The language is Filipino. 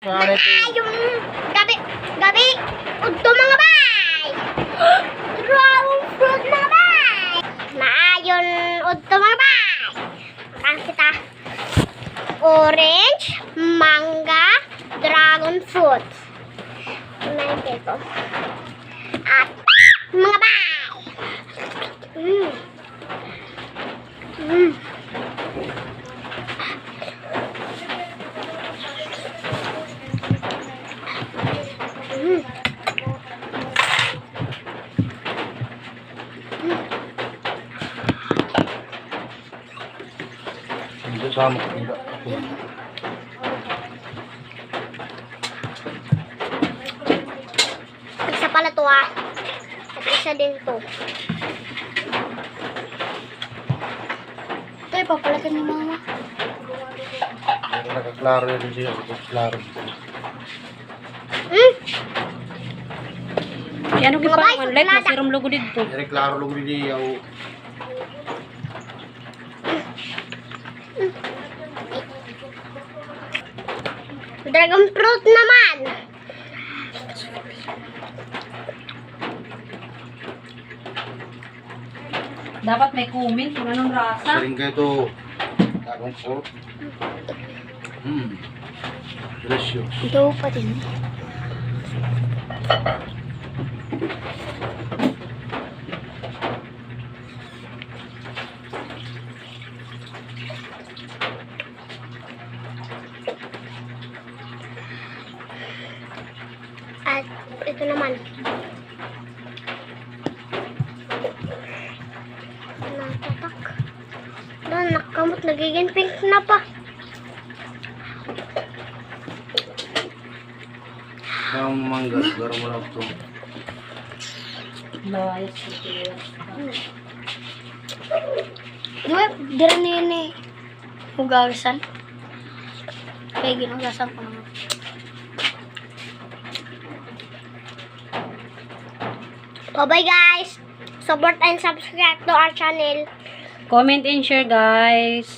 Yung gabi, udto mga bay. Dragon fruit mga bay. Maayon udto mga bay. Makan kita orange, mangga, dragon fruit. Kumain dito. At mga bay. Hindi sama ko. Hindi. Isa pala to ah. At isa din to. Ito ipapalagan ni mama. Nakaklaro yun siya. Nakaklaro. Yan ang parang like masirom logo dito. Nakaklaro lang rin niya. Dragon fruit naman. Dapat may comment kung anong rasa. Sering kayo ito. Dragon fruit. Delicious. Ito pa din. At ito naman. Natatak. Doon, nakamot. Nagiging pink na pa. Yung mangga. Garo mo lang ito. Layas. Di ba, dira na yun eh. Hugasan. Kaya ginugasan ko naman. Bye-bye guys! Support and subscribe to our channel. Comment and share guys.